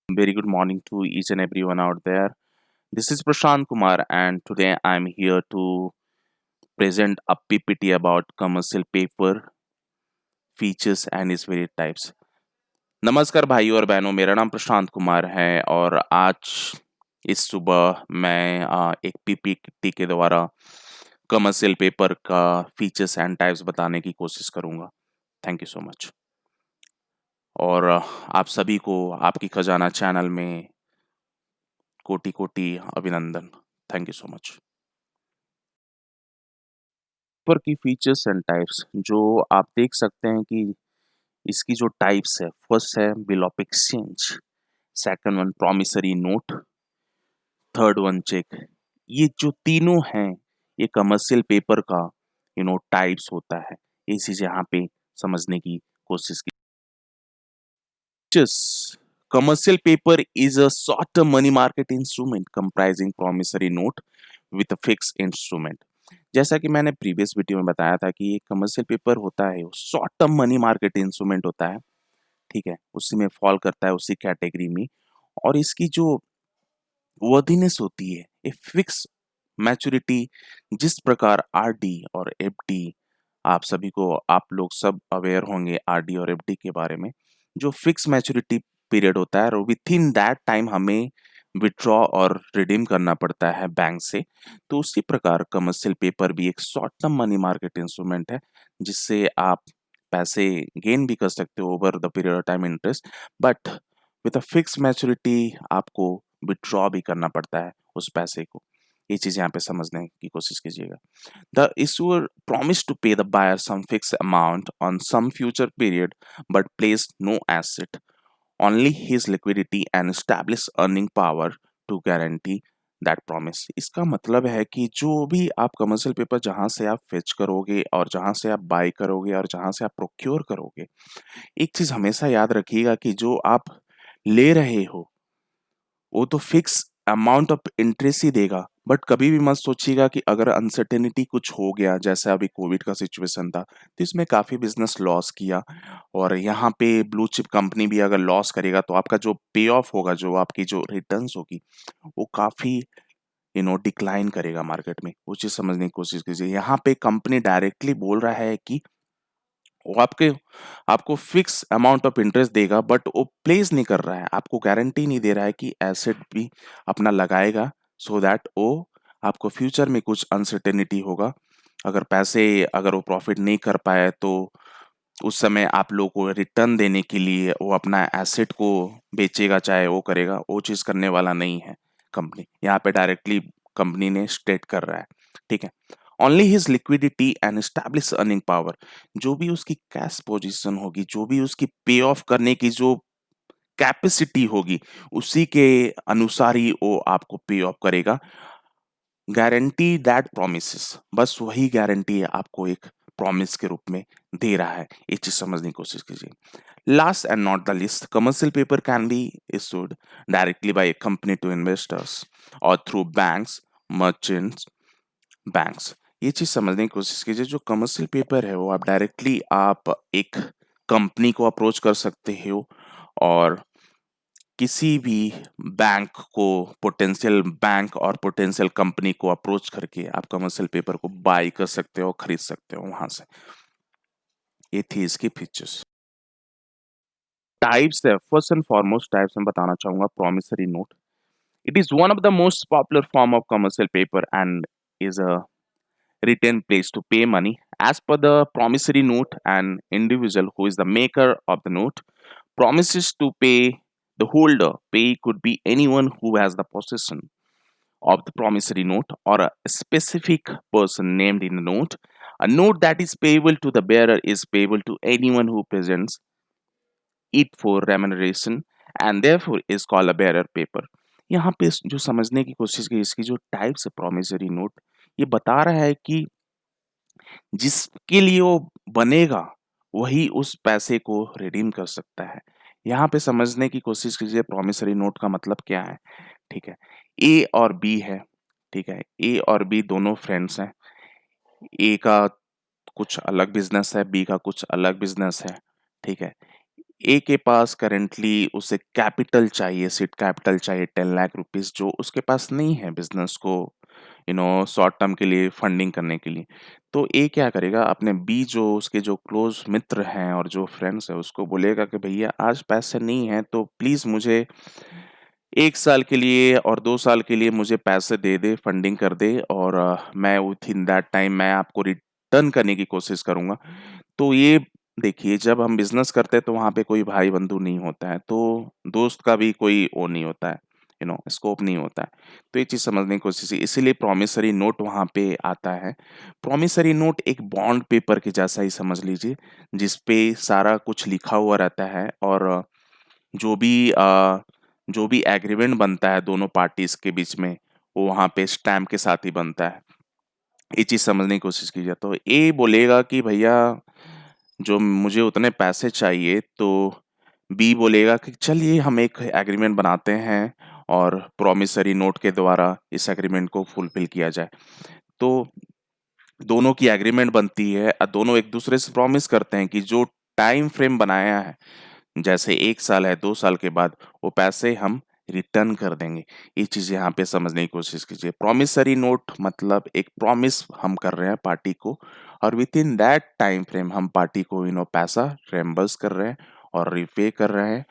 Very good morning to each and everyone out there. This is Prashant Kumar, and today I'm here to present a PPT about commercial paper features and its various types. नमस्कार भाइयों और बहनों, मेरा नाम प्रशांत कुमार है और आज इस सुबह मैं एक पीपीटी के द्वारा कमर्शियल पेपर का फीचर्स एंड टाइप्स बताने की कोशिश करूंगा। Thank you so much. और आप सभी को आपकी खजाना चैनल में कोटि कोटि अभिनंदन। Thank you so much. Paper की फीचर्स एंड टाइप्स जो आप देख सकते हैं कि इसकी जो टाइप्स है, फर्स्ट है bill of exchange, second one promissory note, third one cheque. ये जो तीनों हैं ये कमर्शियल पेपर का टाइप्स होता है। ये चीज यहाँ पे समझने की कोशिश की। Just commercial paper is a short-term money market instrument comprising promissory note with a fixed instrument. जैसा कि मैंने प्रीवियस वीडियो में बताया था कि ये कमर्शियल पेपर होता है, short term money market instrument होता है। ठीक है, उसी में फॉल करता है, उसी कैटेगरी में। और इसकी जो वर्दीनेस होती है, ए फिक्स मैच्योरिटी, जिस प्रकार आरडी और एफडी, आप लोग सब अवेयर होंगे आरडी और एफडी के बारे में। जो फिक्स मैच्योरिटी पीरियड होता है और विथ इन दैट टाइम हमें विड्रॉ और रिडीम करना पड़ता है बैंक से। तो उसी प्रकार कमर्शियल पेपर भी एक short term money market instrument है, जिससे आप पैसे गेन भी कर सकते हो over the period of time interest, but with a fix maturity आपको विड्रॉ भी करना पड़ता है उस पैसे को। ये चीज यहाँ पे समझने की कोशिश कीजिएगा। The issuer promised to pay the buyer some fixed amount on some future period but placed no asset, only his liquidity and established earning power to guarantee that promise। इसका मतलब है कि जो भी आप कमर्शियल पेपर जहां से आप फेच करोगे और जहां से आप बाय करोगे और जहां से आप प्रोक्योर करोगे, एक चीज हमेशा याद रखिएगा कि जो आप ले रहे हो वो तो फिक्स अमाउंट ऑफ इंटरेस्ट ही देगा। बट कभी भी मत सोचिएगा कि अगर अनसर्टेनिटी कुछ हो गया, जैसे अभी कोविड का सिचुएशन था, तो इसमें काफ़ी बिजनेस लॉस किया। और यहाँ पे ब्लू चिप कंपनी भी अगर लॉस करेगा तो आपका जो पे ऑफ होगा, जो आपकी जो रिटर्न्स होगी, वो काफ़ी डिक्लाइन करेगा मार्केट में। वो चीज़ समझने की कोशिश कीजिए। यहाँ पे कंपनी डायरेक्टली बोल रहा है कि वो आपको फिक्स अमाउंट ऑफ इंटरेस्ट देगा, बट वो प्लेस नहीं कर रहा है, आपको गारंटी नहीं दे रहा है कि एसेट भी अपना लगाएगा, सो दैट वो आपको फ्यूचर में कुछ अनसर्टेनिटी होगा, अगर वो प्रॉफिट नहीं कर पाए तो उस समय आप लोग को रिटर्न देने के लिए वो अपना एसेट को बेचेगा, चाहे वो करेगा। वो चीज़ करने वाला नहीं है कंपनी। यहाँ पे डायरेक्टली कंपनी ने स्टेट कर रहा है। ठीक है, only his liquidity and establish earning power. जो भी उसकी कैश पोजीशन होगी, जो भी उसकी पे ऑफ करने की जो कैपेसिटी होगी, उसी के अनुसार ही वो आपको पे ऑफ करेगा। गारंटी दैट प्रोमिसेस, बस वही गारंटी आपको एक प्रॉमिस के रूप में दे रहा है। ये चीज समझने की कोशिश कीजिए। Last and not the least, commercial paper can be issued directly by a company to investors और थ्रू बैंक्स, मर्चेंट्स, बैंक्स। ये चीज समझने की कोशिश कीजिए। जो कमर्शियल पेपर है वो आप एक कंपनी को अप्रोच कर सकते हो, और किसी भी बैंक और पोटेंशियल कंपनी को अप्रोच करके आप कमर्शियल पेपर को बाय कर सकते हो, खरीद सकते हो वहां से। ये थी इसकी फीचर्स। टाइप्स है, फर्स्ट एंड फॉरमोस्ट टाइप्स में बताना चाहूंगा promissory note. It is one of the most popular form of commercial paper and is a written place to pay money. As per the promissory note, an individual who is the maker of the note promises to pay the holder. Pay could be anyone who has the possession of the promissory note or a specific person named in the note. A note that is payable to the bearer is payable to anyone who presents it for remuneration and therefore is called a bearer paper। यहाँ पे जो समझने की कोशिश की, इसकी जो types है प्रॉमिसरी नोट, ये बता रहा है कि जिसके लिए वो बनेगा वही उस पैसे को रिडीम कर सकता है। यहाँ पे समझने की कोशिश कीजिए प्रॉमिसरी नोट का मतलब क्या है। ठीक है, ए और बी है। ठीक है, ए और बी दोनों फ्रेंड्स हैं। ए का कुछ अलग बिजनेस है, बी का कुछ अलग बिजनेस है। ठीक है, ए के पास करेंटली उसे कैपिटल चाहिए, सीड कैपिटल चाहिए 10 लाख रुपीज़, जो उसके पास नहीं है बिज़नेस को शॉर्ट टर्म के लिए फंडिंग करने के लिए। तो ए क्या करेगा, अपने बी जो उसके जो क्लोज़ मित्र हैं और जो फ्रेंड्स हैं उसको बोलेगा कि भैया आज पैसे नहीं हैं तो प्लीज़ मुझे 1 साल के लिए और 2 साल के लिए मुझे पैसे दे दे, फंडिंग कर दे और मैं विथिन दैट टाइम मैं आपको रिटर्न करने की कोशिश करूँगा। तो ये देखिए, जब हम बिज़नेस करते हैं तो वहाँ पे कोई भाई-बंधु नहीं होता है, तो दोस्त का भी कोई वो नहीं होता है, स्कोप नहीं होता है। तो ये चीज़ समझने की कोशिश की, इसीलिए प्रॉमिसरी नोट वहाँ पे आता है। प्रॉमिसरी नोट एक बॉन्ड पेपर के जैसा ही समझ लीजिए, जिस पे सारा कुछ लिखा हुआ रहता है और जो भी जो भी एग्रीमेंट बनता है दोनों पार्टीज़ के बीच में, वो वहाँ पे स्टैम्प के साथ ही बनता है। ये चीज़ समझने की कोशिश कीजिए। तो ए बोलेगा कि भैया जो मुझे उतने पैसे चाहिए, तो बी बोलेगा कि चलिए हम एक एग्रीमेंट बनाते हैं और प्रॉमिसरी नोट के द्वारा इस एग्रीमेंट को फुलफिल किया जाए। तो दोनों की एग्रीमेंट बनती है, दोनों एक दूसरे से प्रॉमिस करते हैं कि जो टाइम फ्रेम बनाया है, जैसे 1 साल है, 2 साल के बाद वो पैसे हम रिटर्न कर देंगे। ये चीज़ यहाँ पे समझने की कोशिश कीजिए। प्रॉमिसरी नोट मतलब एक प्रॉमिस हम कर रहे हैं पार्टी को और विथिन दैट टाइम फ्रेम हम पार्टी को पैसा रिम्बर्स कर रहे हैं और रीपे कर रहे हैं,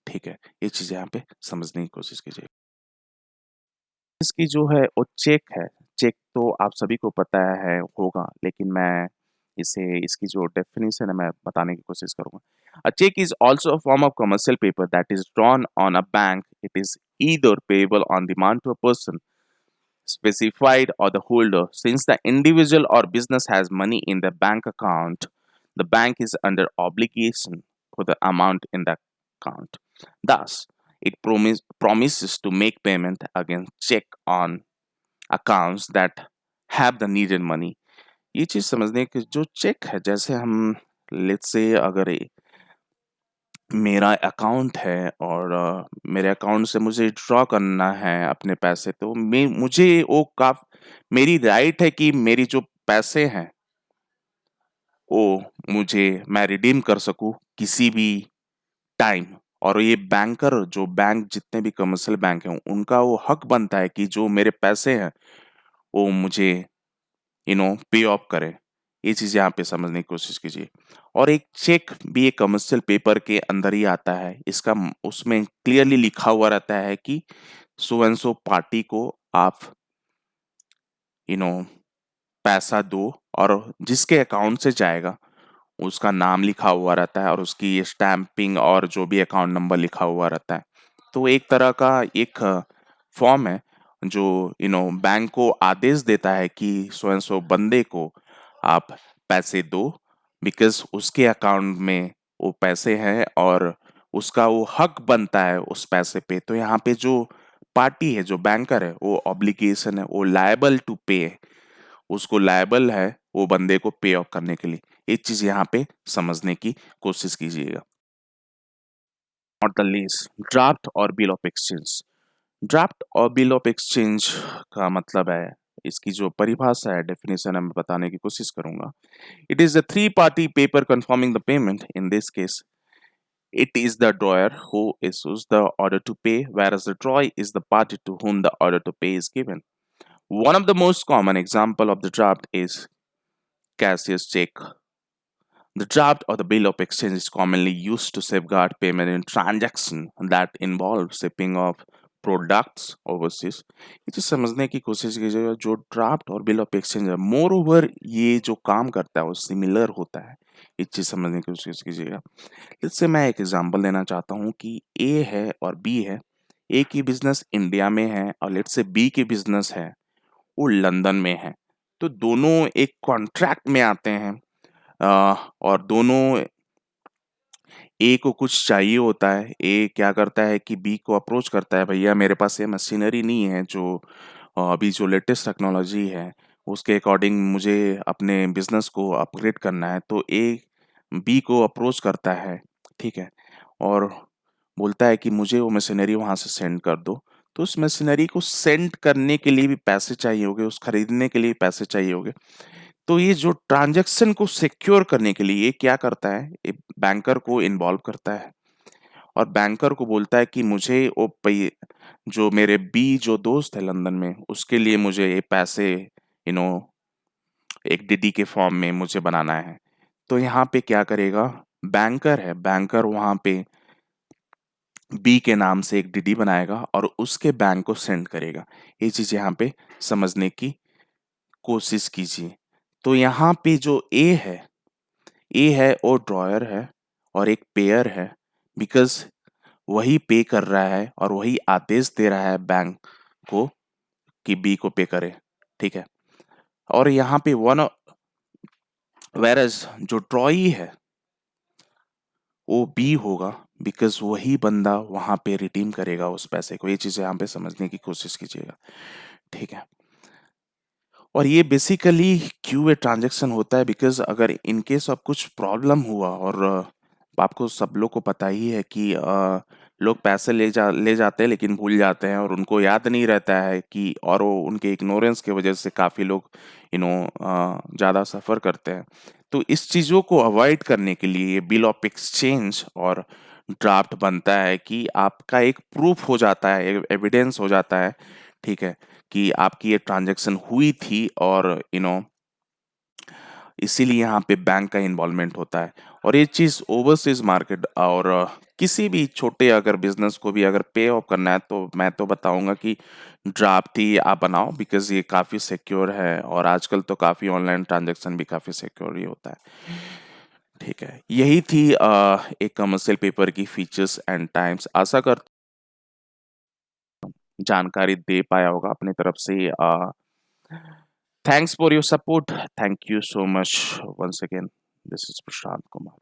ठीक है? ये चीज़ यहाँ पे समझने की कोशिश कीजिए। इसकी जो है वो चेक है। चेक तो आप सभी को पता है होगा, लेकिन मैं इसे इसकी जो डेफिनिशन है मैं बताने की कोशिश करूँगा। A check is also a form of commercial paper that is drawn on a bank. It is either payable on demand to a person specified or the holder. Since the individual or business has money in the bank account, the bank is under obligation for the amount in the account. Thus, it promises to make payment against check on accounts that have the needed money. ये चीज़ समझने की जो check है, जैसे हम let's say अगर मेरा account है और मेरे अकाउंट से मुझे ड्रॉ करना है अपने पैसे, तो मैं मुझे वो काफ मेरी राइट है कि मेरी जो पैसे हैं वो मुझे मैं रिडीम कर सकूँ किसी भी टाइम। और ये बैंकर जो बैंक जितने भी कमर्शियल बैंक हैं उनका वो हक बनता है कि जो मेरे पैसे हैं वो मुझे पे ऑफ करे। ये चीज़ यहाँ पे समझने की कोशिश कीजिए। और एक चेक भी एक कमर्शियल पेपर के अंदर ही आता है। इसका उसमें क्लियरली लिखा हुआ रहता है कि सो एंड सो पार्टी को आप यू नो पैसा दो और जिसके अकाउंट से जाएगा उसका नाम लिखा हुआ रहता है और उसकी स्टैंपिंग और जो भी अकाउंट नंबर लिखा हुआ रहता है। तो एक तरह का एक फॉर्म है जो बैंक को आदेश देता है कि सो एंड सो बंदे को आप पैसे दो, बिकॉज़ उसके अकाउंट में वो पैसे हैं और उसका वो हक बनता है उस पैसे पे। तो यहाँ पे जो पार्टी है, जो बैंकर है, वो ऑब्लिगेशन है, वो लायबल टू पे है। उसको लायबल है वो बंदे को पे ऑफ करने के लिए। एक चीज़ यहाँ पे समझने की कोशिश कीजिएगा। और द लीज, ड्राफ्ट और बिल ऑफ एक्सचेंज। ड्राफ्ट और बिल ऑफ एक्सचेंज का मतलब है, इसकी जो परिभाषा है, डेफिनेशन है, मैं बताने की कोशिश करूंगा। It is the three party paper confirming the payment. In this case it is the drawer who issues the order to pay, whereas the drawee is the party to whom the order to pay is given. One of the most common example of the draft is cashier's check. The draft or the bill of exchange is commonly used to safeguard payment in transactions that involve shipping of products overseas. ये चीज़ समझने की कोशिश कीजिएगा। जो draft और bill of exchange है, more over ये जो काम करता है वो सिमिलर होता है। ये चीज़ समझने की कोशिश कीजिएगा। इससे मैं एक एग्जांपल देना चाहता हूँ कि ए है और बी है। ए की बिजनेस इंडिया में है और लेट्स से बी की बिजनेस है वो लंदन में है। तो दोनों एक कॉन्ट्रैक्ट में आते हैं और दोनों, ए को कुछ चाहिए होता है। ए क्या करता है कि बी को अप्रोच करता है, भैया मेरे पास ये मशीनरी नहीं है जो अभी जो लेटेस्ट टेक्नोलॉजी है उसके अकॉर्डिंग मुझे अपने बिजनेस को अपग्रेड करना है। तो ए बी को अप्रोच करता है, ठीक है, और बोलता है कि मुझे वो मशीनरी वहाँ से सेंड कर दो। तो उस मशीनरी को सेंड करने के लिए भी पैसे चाहिए होंगे, उस खरीदने के लिए पैसे चाहिए होंगे। तो ये जो ट्रांज़ैक्शन को सिक्योर करने के लिए ये क्या करता है, एक बैंकर को इन्वॉल्व करता है और बैंकर को बोलता है कि मुझे वो पै जो मेरे बी जो दोस्त है लंदन में, उसके लिए मुझे ये पैसे एक डीडी के फॉर्म में मुझे बनाना है। तो यहाँ पे क्या करेगा, बैंकर है, बैंकर वहाँ पे बी के नाम से एक डीडी बनाएगा और उसके बैंक को सेंड करेगा। ये चीज़ यहाँ पे समझने की कोशिश कीजिए। तो यहाँ पे जो ए है वो ड्रॉयर है और एक पेयर है, बिकॉज़ वही पे कर रहा है और वही आदेश दे रहा है बैंक को कि बी को पे करे, ठीक है? और यहाँ पे वन व्हेरेas जो ड्रॉई है वो बी होगा, बिकॉज़ वही बंदा वहाँ पे रिडीम करेगा उस पैसे को। ये चीज़ें यहाँ पे समझने की कोशिश कीजिएगा, ठीक है? और ये बेसिकली क्यों ये ट्रांज़ैक्शन होता है, बिकॉज़ अगर इन केस ऑफ कुछ प्रॉब्लम हुआ और आपको सब लोग को पता ही है कि लोग पैसे ले जाते हैं लेकिन भूल जाते हैं और उनको याद नहीं रहता है कि, और वो उनके इग्नोरेंस की वजह से काफ़ी लोग ज़्यादा सफ़र करते हैं। तो इस चीज़ों को अवॉइड करने के लिए बिल ऑफ एक्सचेंज और ड्राफ्ट बनता है कि आपका एक प्रूफ हो जाता है, एविडेंस हो जाता है, ठीक है? कि आपकी ये ट्रांज़ैक्शन हुई थी और इसीलिए यहाँ पे बैंक का इन्वॉल्वमेंट होता है। और ये चीज़ ओवरसीज़ मार्केट और किसी भी छोटे अगर बिज़नेस को भी अगर पे ऑफ करना है तो मैं तो बताऊँगा कि ड्राफ्ट ही आप बनाओ, बिकॉज़ ये काफ़ी सिक्योर है और आजकल तो काफ़ी ऑनलाइन ट्रांज़ैक्शन भी काफ़ी सिक्योर ही होता है। ठीक है, यही थी एक कमर्शियल पेपर की फीचर्स एंड टाइम्स। आशा करता हूँ जानकारी दे पाया होगा अपनी तरफ से। Thanks for your support. Thank you so much once again. This is Prashant Kumar.